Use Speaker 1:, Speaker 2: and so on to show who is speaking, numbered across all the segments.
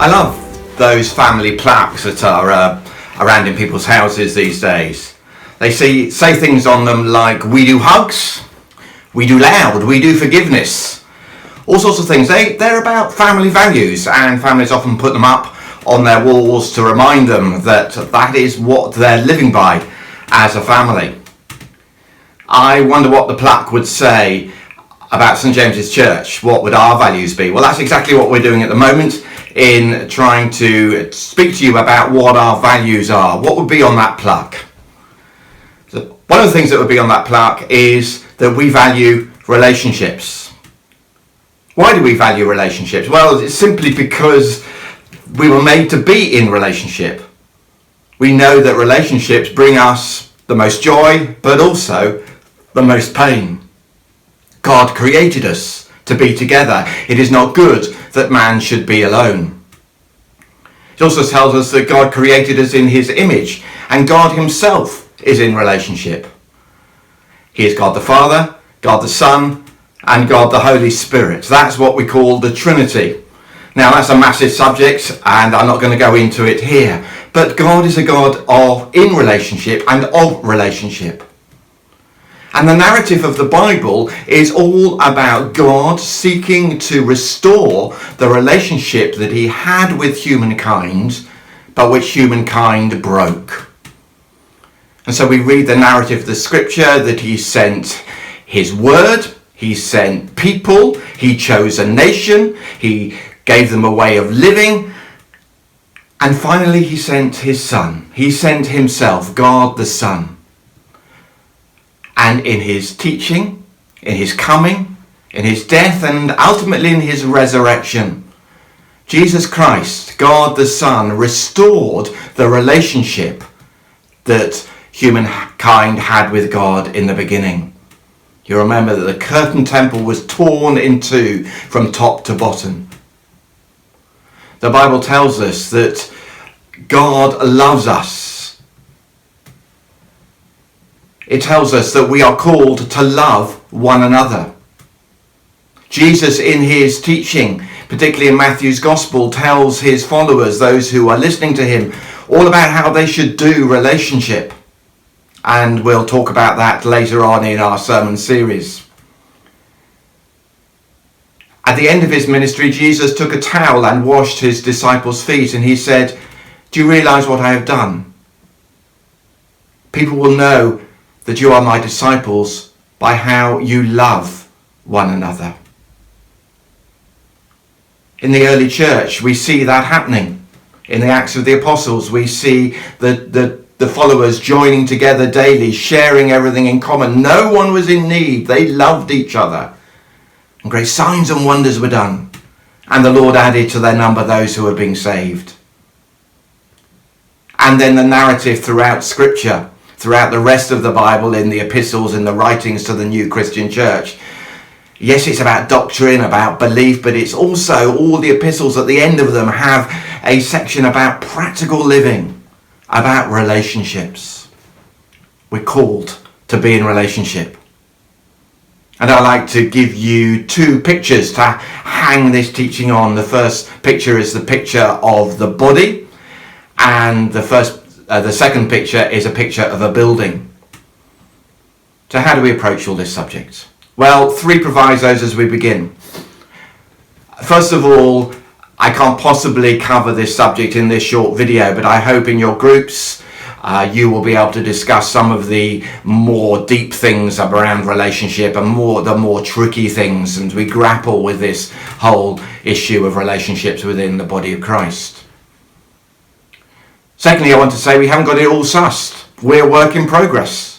Speaker 1: I love those family plaques that are around in people's houses these days. They say things on them like, we do hugs, we do loud, we do forgiveness. All sorts of things. They're about family values, and families often put them up on their walls to remind them that that is what they're living by as a family. I wonder what the plaque would say about St James's Church. What would our values be? Well, that's exactly what we're doing at the moment in trying to speak to you about what our values are. What would be on that plaque? So one of the things that would be on that plaque is that we value relationships. Why do we value relationships? Well, it's simply because we were made to be in relationship. We know that relationships bring us the most joy, but also the most pain. God created us to be together. It is not good that man should be alone. It also tells us that God created us in his image, and God himself is in relationship. He is God the Father, God the Son, and God the Holy Spirit. That's what we call the Trinity. Now, that's a massive subject, and I'm not going to go into it here. But God is a God of in relationship and of relationship. And the narrative of the Bible is all about God seeking to restore the relationship that he had with humankind, but which humankind broke. And so we read the narrative of the scripture that he sent his word, he sent people, he chose a nation, he gave them a way of living, and finally he sent his son. He sent himself, God the Son. And in his teaching, in his coming, in his death, and ultimately in his resurrection, Jesus Christ, God the Son, restored the relationship that humankind had with God in the beginning. You remember that the curtain temple was torn in two from top to bottom. The Bible tells us that God loves us. It tells us that we are called to love one another. Jesus, in his teaching, particularly in Matthew's Gospel, tells his followers, those who are listening to him, all about how they should do relationship. And we'll talk about that later on in our sermon series. At the end of his ministry, Jesus took a towel and washed his disciples' feet, and he said, "Do you realize what I have done? People will know that you are my disciples by how you love one another." In the early church, we see that happening. In the Acts of the Apostles, we see the followers joining together daily, sharing everything in common. No one was in need. They loved each other. And great signs and wonders were done. And the Lord added to their number those who were being saved. And then the narrative throughout Scripture, throughout the rest of the Bible, in the epistles, in the writings to the new Christian church. Yes, it's about doctrine, about belief, but it's also all the epistles at the end of them have a section about practical living, about relationships. We're called to be in relationship. And I'd like to give you two pictures to hang this teaching on. The first picture is the picture of the body, and the second picture is a picture of a building. So how do we approach all this subject? Well, three provisos as we begin. First of all, I can't possibly cover this subject in this short video, but I hope in your groups you will be able to discuss some of the more deep things around relationship and the more tricky things, and we grapple with this whole issue of relationships within the body of Christ. Secondly, I want to say we haven't got it all sussed. We're a work in progress.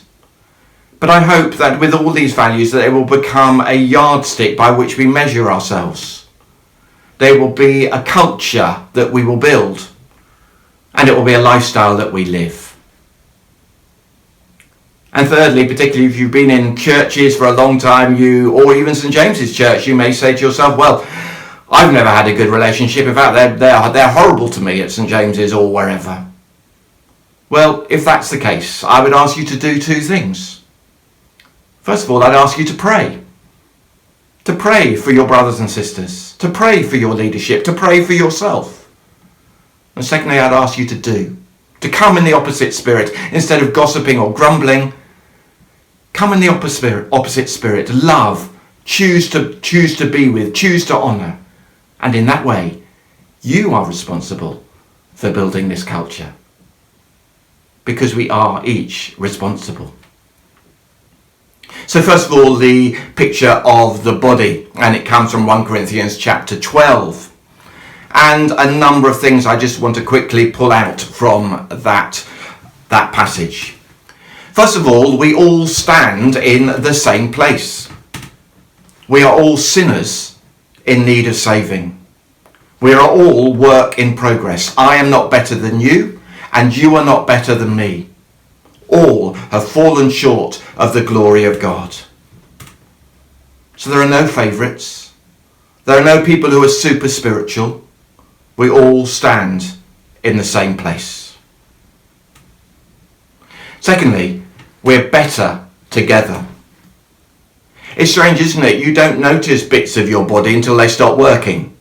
Speaker 1: But I hope that with all these values that they will become a yardstick by which we measure ourselves. They will be a culture that we will build. And it will be a lifestyle that we live. And thirdly, particularly if you've been in churches for a long time, or even St James's Church, you may say to yourself, well, I've never had a good relationship. In fact, they're horrible to me at St James's or wherever. Well, if that's the case, I would ask you to do two things. First of all, I'd ask you to pray. To pray for your brothers and sisters. To pray for your leadership. To pray for yourself. And secondly, I'd ask you to do. To come in the opposite spirit. Instead of gossiping or grumbling, come in the opposite spirit. Love. Choose to be with. Choose to honour. And in that way, you are responsible for building this culture. Because we are each responsible. So first of all, the picture of the body. And it comes from 1 Corinthians chapter 12. And a number of things I just want to quickly pull out from that passage. First of all, we all stand in the same place. We are all sinners in need of saving. We are all work in progress. I am not better than you, and you are not better than me. All have fallen short of the glory of God. So there are no favourites. There are no people who are super spiritual. We all stand in the same place. Secondly, we're better together. It's strange, isn't it? You don't notice bits of your body until they stop working.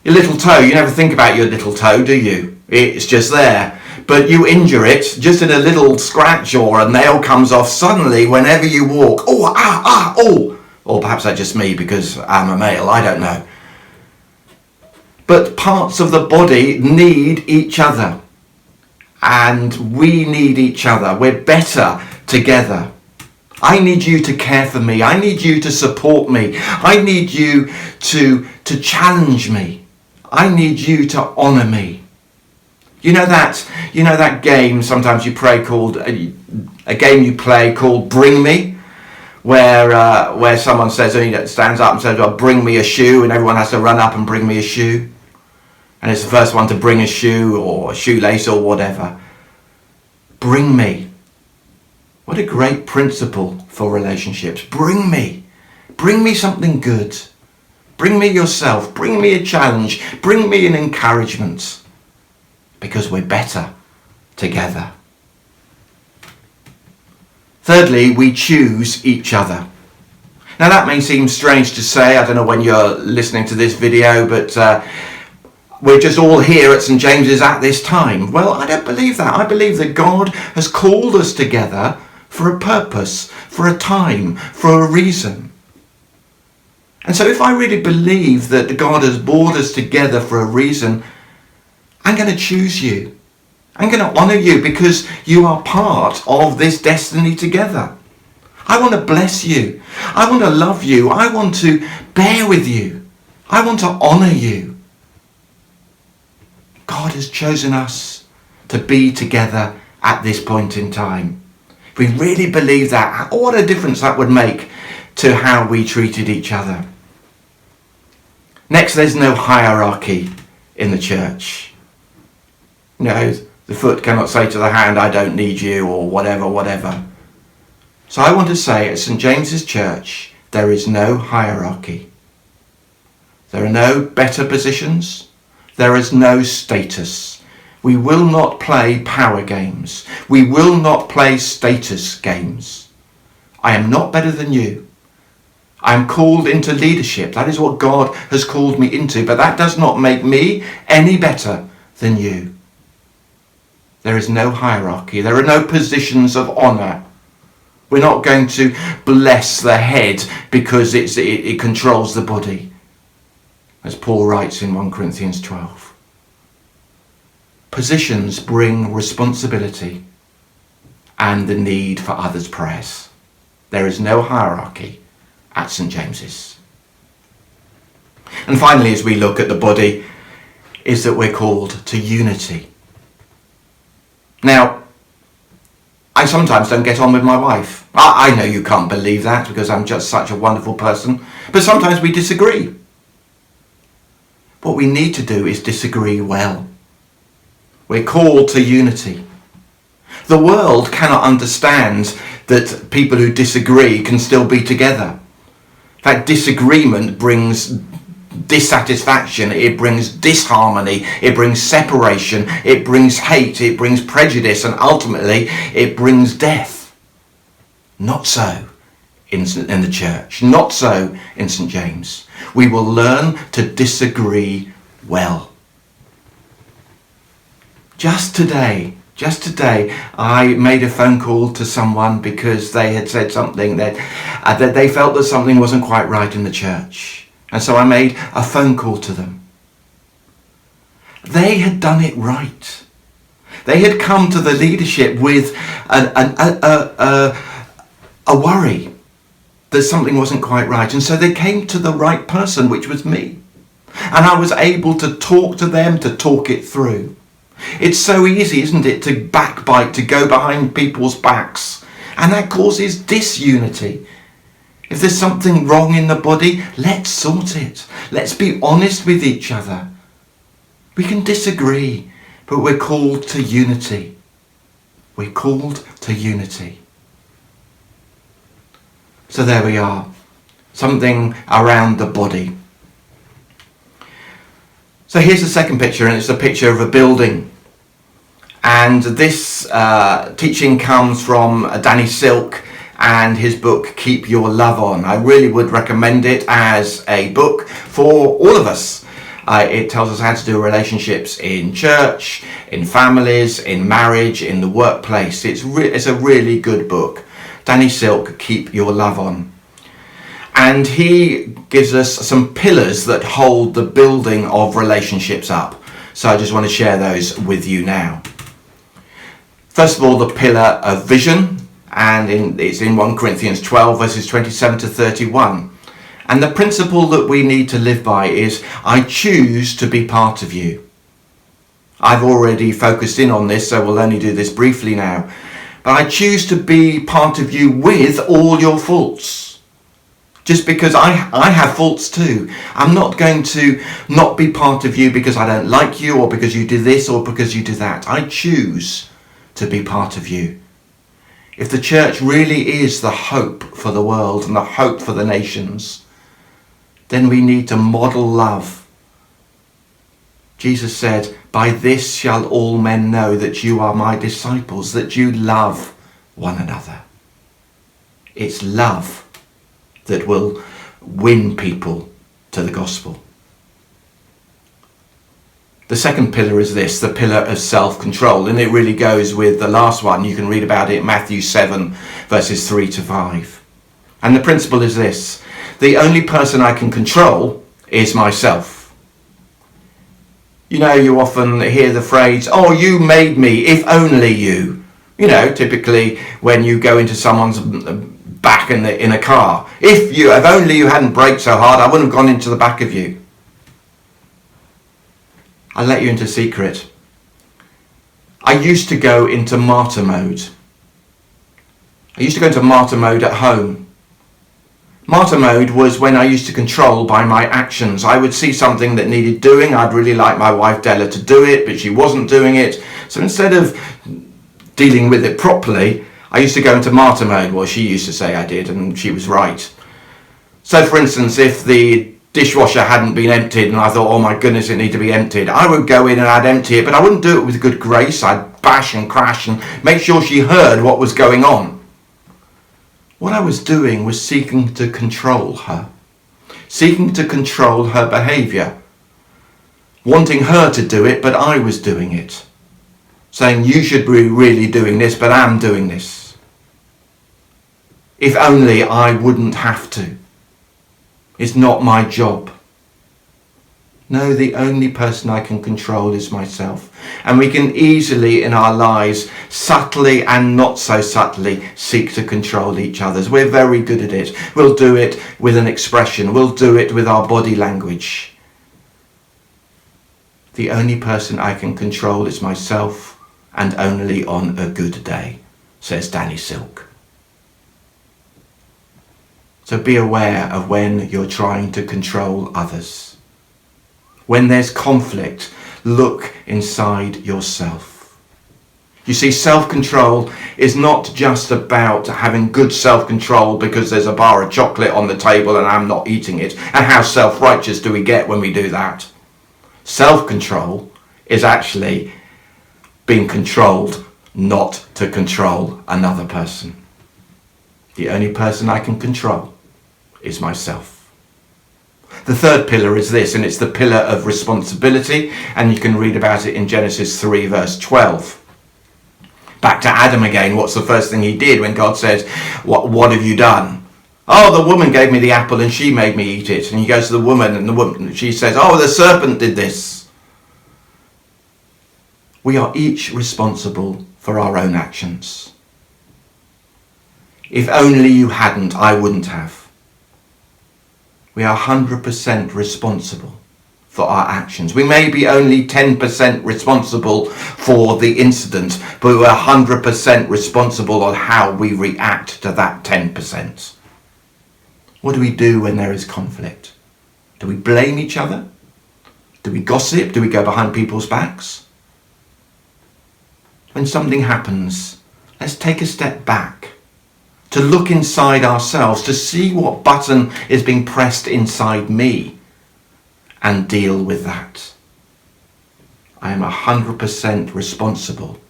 Speaker 1: Your little toe, you never think about your little toe, do you? It's just there. But you injure it, just in a little scratch or a nail comes off suddenly whenever you walk. Oh. Or perhaps that's just me because I'm a male, I don't know. But parts of the body need each other. And we need each other. We're better together. I need you to care for me. I need you to support me. I need you to challenge me. I need you to honour me. You know that game sometimes you play called a game you play called Bring Me, where someone says, stands up and says, well, bring me a shoe, and everyone has to run up and bring me a shoe. And it's the first one to bring a shoe or a shoelace or whatever. Bring me. What a great principle for relationships. Bring me. Bring me something good. Bring me yourself. Bring me a challenge. Bring me an encouragement. Because we're better together. Thirdly, we choose each other. Now that may seem strange to say. I don't know when you're listening to this video, but we're just all here at St. James's at this time. Well, I don't believe that. I believe that God has called us together for a purpose, for a time, for a reason. And so if I really believe that God has brought us together for a reason, I'm going to choose you. I'm going to honour you because you are part of this destiny together. I want to bless you. I want to love you. I want to bear with you. I want to honour you. God has chosen us to be together at this point in time. If we really believe that, what a difference that would make to how we treated each other. Next, there's no hierarchy in the church. The foot cannot say to the hand, I don't need you, or whatever. So I want to say at St. James's Church, there is no hierarchy. There are no better positions. There is no status. We will not play power games. We will not play status games. I am not better than you. I am called into leadership. That is what God has called me into. But that does not make me any better than you. There is no hierarchy. There are no positions of honour. We're not going to bless the head because it controls the body. As Paul writes in 1 Corinthians 12. Positions bring responsibility and the need for others' prayers. There is no hierarchy at St. James's. And finally, as we look at the body, is that we're called to unity. Now, I sometimes don't get on with my wife. I know you can't believe that because I'm just such a wonderful person. But sometimes we disagree. What we need to do is disagree well. We're called to unity. The world cannot understand that people who disagree can still be together. In fact, disagreement brings dissatisfaction, it brings disharmony, it brings separation, it brings hate, it brings prejudice, and ultimately it brings death. Not so in the church, not so in St. James. We will learn to disagree well. Just today, I made a phone call to someone because they had said something that they felt that something wasn't quite right in the church. And so I made a phone call to them. They had done it right. They had come to the leadership with a worry that something wasn't quite right. And so they came to the right person, which was me. And I was able to talk to them, to talk it through. It's so easy, isn't it, to backbite, to go behind people's backs. And that causes disunity. If there's something wrong in the body, let's sort it. Let's be honest with each other. We can disagree, but we're called to unity. We're called to unity. So there we are. Something around the body. So here's the second picture, and it's a picture of a building. And this teaching comes from Danny Silk and his book, Keep Your Love On. I really would recommend it as a book for all of us. It tells us how to do relationships in church, in families, in marriage, in the workplace. It's a really good book. Danny Silk, Keep Your Love On. And he gives us some pillars that hold the building of relationships up. So I just want to share those with you now. First of all, the pillar of vision, and it's in 1 Corinthians 12, verses 27 to 31. And the principle that we need to live by is, I choose to be part of you. I've already focused in on this, so we'll only do this briefly now. But I choose to be part of you with all your faults. Just because I have faults too. I'm not going to not be part of you because I don't like you, or because you do this, or because you do that. I choose to be part of you. If the church really is the hope for the world and the hope for the nations, then we need to model love. Jesus said, by this shall all men know that you are my disciples, that you love one another. It's love that will win people to the gospel. The second pillar is this, the pillar of self-control, and it really goes with the last one. You can read about it in Matthew 7, verses 3 to 5. And the principle is this, the only person I can control is myself. You know, you often hear the phrase, oh, you made me, if only you. You know, typically when you go into someone's back in a car. If only you hadn't braked so hard, I wouldn't have gone into the back of you. I'll let you into a secret. I used to go into martyr mode. I used to go into martyr mode at home. Martyr mode was when I used to control by my actions. I would see something that needed doing. I'd really like my wife Della to do it, but she wasn't doing it. So instead of dealing with it properly, I used to go into martyr mode. Well, she used to say I did, and she was right. So for instance, if the dishwasher hadn't been emptied and I thought, oh my goodness, it needs to be emptied, I would go in and I'd empty it, but I wouldn't do it with good grace. I'd bash and crash and make sure she heard what was going on. What I was doing was seeking to control her, seeking to control her behaviour, wanting her to do it, but I was doing it, saying you should be really doing this, but I'm doing this. If only I wouldn't have to. It's not my job. No, the only person I can control is myself. And we can easily in our lives, subtly and not so subtly, seek to control each other. We're very good at it. We'll do it with an expression. We'll do it with our body language. The only person I can control is myself, and only on a good day, says Danny Silk. So be aware of when you're trying to control others. When there's conflict, look inside yourself. You see, self-control is not just about having good self-control because there's a bar of chocolate on the table and I'm not eating it. And how self-righteous do we get when we do that? Self-control is actually being controlled not to control another person. The only person I can control is myself. The third pillar is this, and it's the pillar of responsibility, and you can read about it in Genesis 3 verse 12. Back to Adam again. What's the first thing he did when God says, what have you done? Oh, the woman gave me the apple and she made me eat it. And he goes to the woman, and she says, oh, the serpent did this. We are each responsible for our own actions. If only you hadn't, I wouldn't have. We are 100% responsible for our actions. We may be only 10% responsible for the incident, but we're 100% responsible on how we react to that 10%. What do we do when there is conflict? Do we blame each other? Do we gossip? Do we go behind people's backs? When something happens, let's take a step back to look inside ourselves, to see what button is being pressed inside me and deal with that. I am 100% responsible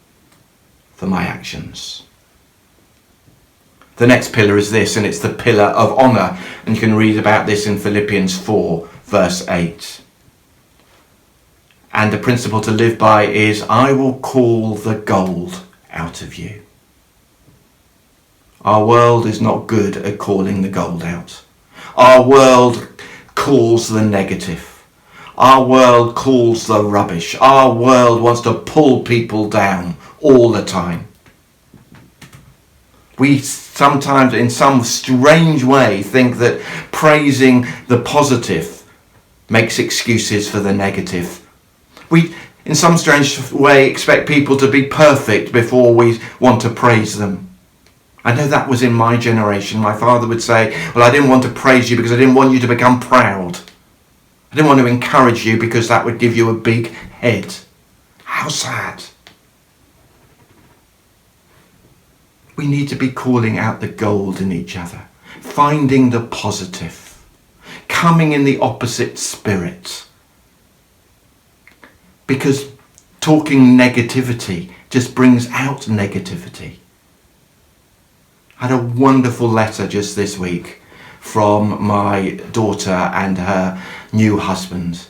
Speaker 1: for my actions. The next pillar is this, and it's the pillar of honour. And you can read about this in Philippians 4 verse 8. And the principle to live by is, I will call the gold out of you. Our world is not good at calling the gold out. Our world calls the negative. Our world calls the rubbish. Our world wants to pull people down all the time. We sometimes, in some strange way, think that praising the positive makes excuses for the negative. We, in some strange way, expect people to be perfect before we want to praise them. I know that was in my generation. My father would say, well, I didn't want to praise you because I didn't want you to become proud. I didn't want to encourage you because that would give you a big head. How sad. We need to be calling out the gold in each other, finding the positive, coming in the opposite spirit. Because talking negativity just brings out negativity. I had a wonderful letter just this week from my daughter and her new husband,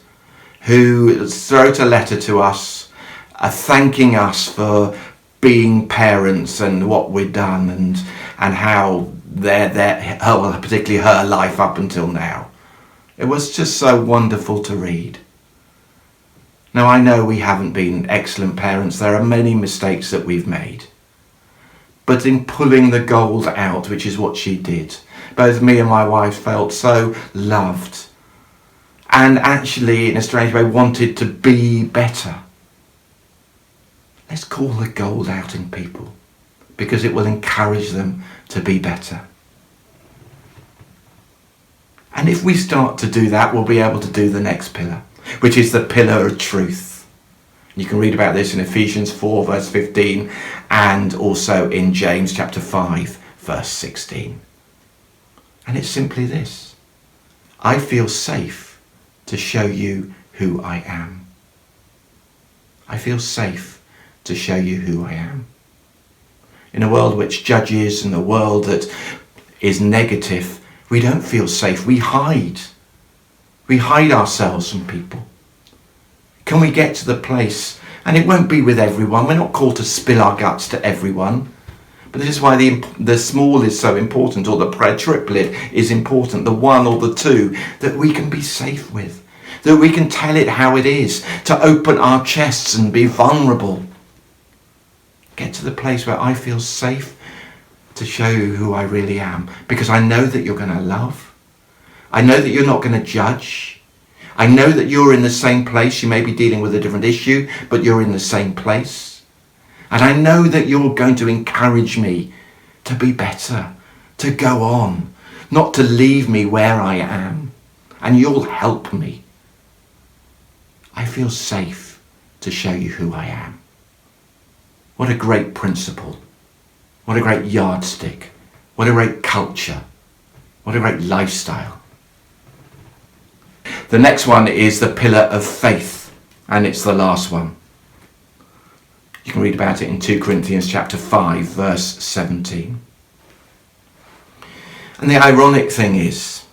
Speaker 1: who wrote a letter to us thanking us for being parents and what we'd done and how particularly her life up until now. It was just so wonderful to read. Now, I know we haven't been excellent parents. There are many mistakes that we've made. But in pulling the gold out, which is what she did, both me and my wife felt so loved. And actually, in a strange way, wanted to be better. Let's call the gold out in people, because it will encourage them to be better. And if we start to do that, we'll be able to do the next pillar, which is the pillar of truth. You can read about this in Ephesians 4 verse 15 and also in James chapter 5 verse 16. And it's simply this: I feel safe to show you who I am. I feel safe to show you who I am. In a world which judges and a world that is negative, we don't feel safe. We hide. We hide ourselves from people. Can we get to the place, and it won't be with everyone, we're not called to spill our guts to everyone, but this is why the small is so important, or the prayer triplet is important, the one or the two, that we can be safe with, that we can tell it how it is, to open our chests and be vulnerable. Get to the place where I feel safe to show you who I really am, because I know that you're going to love. I know that you're not going to judge. I know that you're in the same place. You may be dealing with a different issue, but you're in the same place. And I know that you're going to encourage me to be better, to go on, not to leave me where I am. And you'll help me. I feel safe to show you who I am. What a great principle. What a great yardstick. What a great culture. What a great lifestyle. The next one is the pillar of faith, and it's the last one. You can read about it in 2 Corinthians chapter 5 verse 17. And the ironic thing is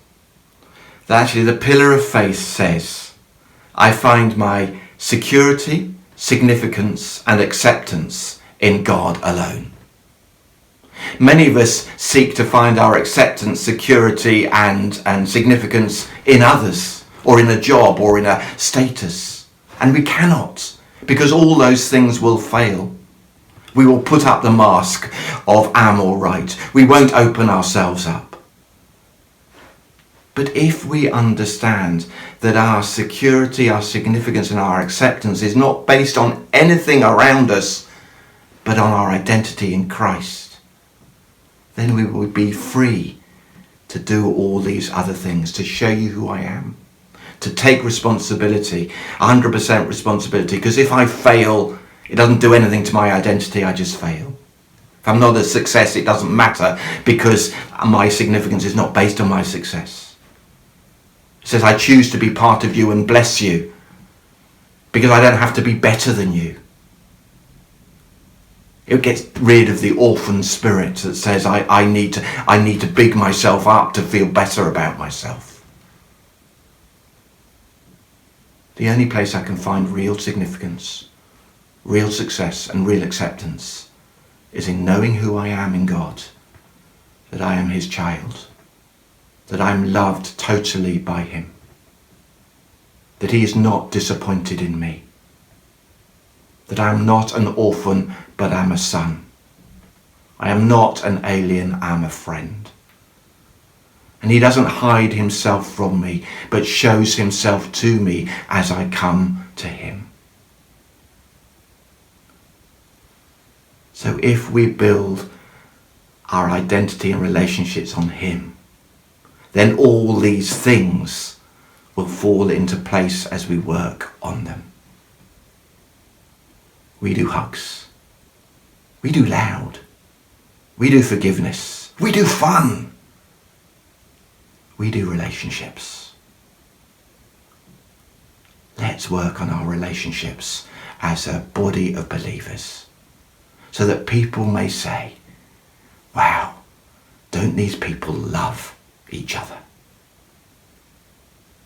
Speaker 1: That actually the pillar of faith says, I find my security, significance and acceptance in God alone. Many of us seek to find our acceptance, security and significance in others, or in a job, or in a status. And we cannot, because all those things will fail. We will put up the mask of am all right. We won't open ourselves up. But if we understand that our security, our significance and our acceptance is not based on anything around us, but on our identity in Christ, then we will be free to do all these other things, to show you who I am, to take responsibility, 100% responsibility. Because if I fail, it doesn't do anything to my identity, I just fail. If I'm not a success, it doesn't matter, because my significance is not based on my success. It says, I choose to be part of you and bless you, because I don't have to be better than you. It gets rid of the orphan spirit that says I need to big myself up to feel better about myself. The only place I can find real significance, real success and real acceptance is in knowing who I am in God, that I am his child, that I'm loved totally by him, that he is not disappointed in me, that I am not an orphan, but I'm a son. I am not an alien, I'm a friend. And he doesn't hide himself from me, but shows himself to me as I come to him. So if we build our identity and relationships on him, then all these things will fall into place as we work on them. We do hugs. We do loud. We do forgiveness. We do fun. We do relationships. Let's work on our relationships as a body of believers, so that people may say, wow, don't these people love each other?